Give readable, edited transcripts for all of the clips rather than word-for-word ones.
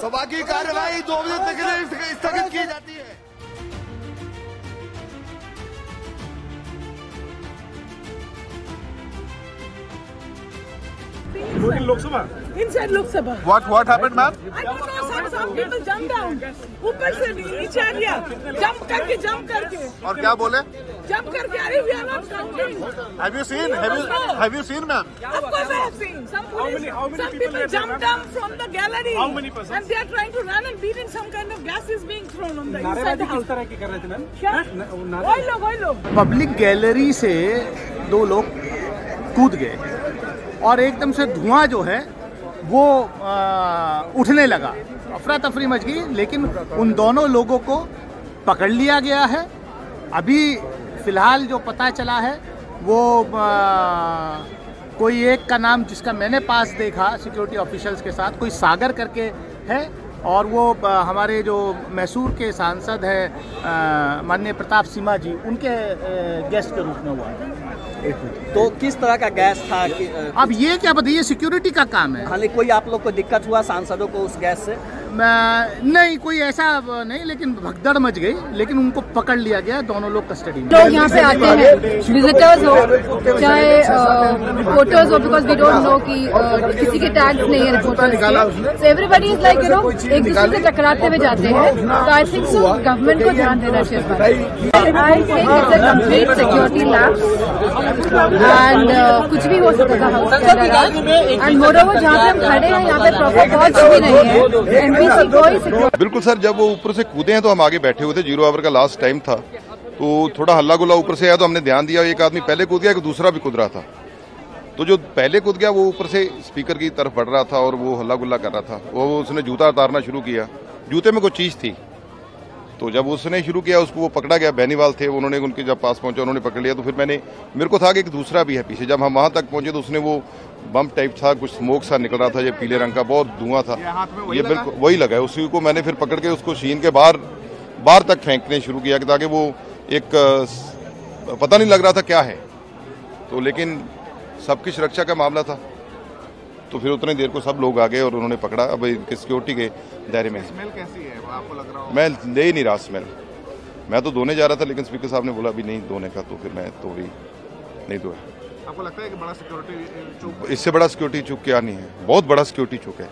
सभा की कार्यवाही 2 बजे तक स्थगित की जाती है। Inside Lok Sabha. What happened, ma'am? I don't know. Some people jump down. ऊपर से नीचे आ गया. Jump करके. और क्या बोले? Jump करके. अरे we are not counting. Have you seen, ma'am? Of course I have seen. Some people jump down from the gallery. How many persons? And they are trying to run and beat in some kind of gas is being thrown on the inside the house. किस तरह की कर रहे थे ma'am? क्या? वही लोग. Public gallery से 2 लोग कूद गए और एकदम से धुआं जो है वो उठने लगा, अफरा तफरी मच गई, लेकिन उन दोनों लोगों को पकड़ लिया गया है। अभी फिलहाल जो पता चला है वो कोई एक का नाम जिसका मैंने पास देखा सिक्योरिटी ऑफिशियल्स के साथ, कोई सागर करके है, और वो हमारे जो मैसूर के सांसद हैं माननीय प्रताप सिम्हा जी, उनके गेस्ट के रूप में हुआ है। तो किस तरह का गैस था अब ये क्या बताइए, सिक्योरिटी का काम है। हालांकि कोई आप लोग को दिक्कत हुआ सांसदों को उस गैस से? नहीं, कोई ऐसा नहीं, लेकिन भगदड़ मच गई, लेकिन उनको पकड़ लिया गया, दोनों लोग कस्टडी में। लोग यहाँ पे आते हैं, विजिटर्स हो चाहे रिपोर्टर्स हो, बिकॉज वी डोंट नो कि किसी के टैग्स नहीं है reporters, so everybody is like एक दूसरे से टकराते हुए जाते हैं। तो आई थिंक सो गवर्नमेंट को ध्यान देना चाहिए। I think it's a complete security lapse and कुछ भी हो सकता था हाउस के अंदर। एंड मोरओवर जहाँ पे हम खड़े हैं यहाँ पे प्रॉपर वॉच भी नहीं है, एमपीसी कोई। बिल्कुल सर, जब वो ऊपर से कूदे हैं तो हम आगे बैठे हुए थे, 0 आवर का लास्ट टाइम था, तो थोड़ा हल्ला गुल्ला ऊपर से आया तो हमने ध्यान दिया, एक आदमी पहले कूद गया, एक दूसरा भी कूद रहा था। तो जो पहले कूद गया वो ऊपर से स्पीकर की तरफ बढ़ रहा था और वो हल्ला गुल्ला कर रहा था, वो उसने जूता उतारना शुरू किया, जूते में कोई चीज़ थी, तो जब उसने शुरू किया उसको वो पकड़ा गया, बेनीवाल थे, उन्होंने उनके जब पास पहुंचा उन्होंने पकड़ लिया। तो फिर मेरे को था कि एक दूसरा भी है पीछे। जब हम वहां तक पहुंचे तो उसने वो बम टाइप था, कुछ स्मोक सा निकल रहा था, ये पीले रंग का, बहुत धुआं था, ये बिल्कुल वही लगा है। उसी को मैंने फिर पकड़ के उसको शीन के बाहर तक फेंकने शुरू किया ताकि वो एक पता नहीं लग रहा था क्या है, तो लेकिन सबकी सुरक्षा का मामला था, तो फिर उतनी देर को सब लोग आ गए और उन्होंने पकड़ा। अब सिक्योरिटी के दायरे में। स्मेल कैसी है वो आपको लग रहा हो? मैं ले ही नहीं रहा स्मेल, मैं तो धोने जा रहा था, लेकिन स्पीकर साहब ने बोला अभी नहीं धोने का, तो फिर मैं तो भी नहीं धोया। आपको लगता है कि बड़ा सिक्योरिटी चूक? इससे बड़ा सिक्योरिटी चूक क्या नहीं है, बहुत बड़ा सिक्योरिटी चूक है,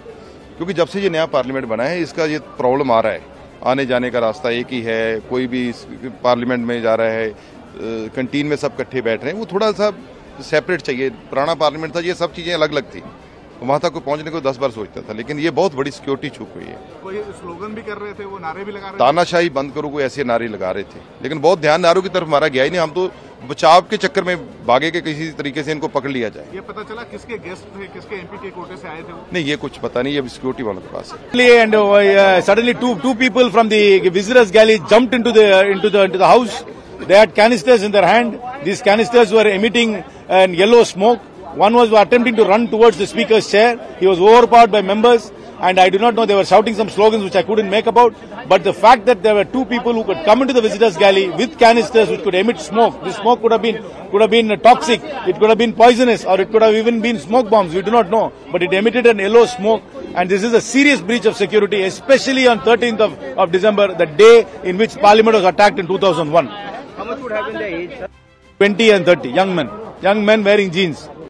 क्योंकि जब से ये नया पार्लियामेंट बना है इसका ये प्रॉब्लम आ रहा है, आने जाने का रास्ता एक ही है, कोई भी पार्लियामेंट में जा रहा है, कैंटीन में सब इकट्ठे बैठ रहे हैं, वो थोड़ा सा सेपरेट चाहिए। पुराना पार्लियामेंट था, ये सब चीज़ें अलग अलग थी, तो वहाँ तक कोई पहुँचने को 10 बार सोचता था, लेकिन ये बहुत बड़ी सिक्योरिटी चूक हुई है। कोई स्लोगन भी कर रहे थे, वो नारे भी लगा रहे थे, तानाशाही बंद करो, कोई ऐसे नारे लगा रहे थे, लेकिन बहुत ध्यान नारों की तरफ हमारा गया ही नहीं, हम तो बचाव के चक्कर में भागे के किसी तरीके से इनको पकड़ लिया जाए। ये पता चला किसके गेस्ट थे, किसके एमपी के कोटे से आए थे? नहीं, ये कुछ पता नहीं, ये सिक्योरिटी वालों के पास है। And suddenly two people from the visitors galley jumped into the house. They had canisters in their hand. These canisters were emitting yellow smoke. One was attempting to run towards the speaker's chair. He was overpowered by members, and I do not know, they were shouting some slogans which I couldn't make about. But the fact that there were 2 people who could come into the visitors galley with canisters which could emit smoke, this smoke could have been toxic, it could have been poisonous, or it could have even been smoke bombs, we do not know. But it emitted an yellow smoke, and this is a serious breach of security, especially on 13th of December, the day in which Parliament was attacked in 2001. How much would have been the age? 20 and 30, young men wearing jeans.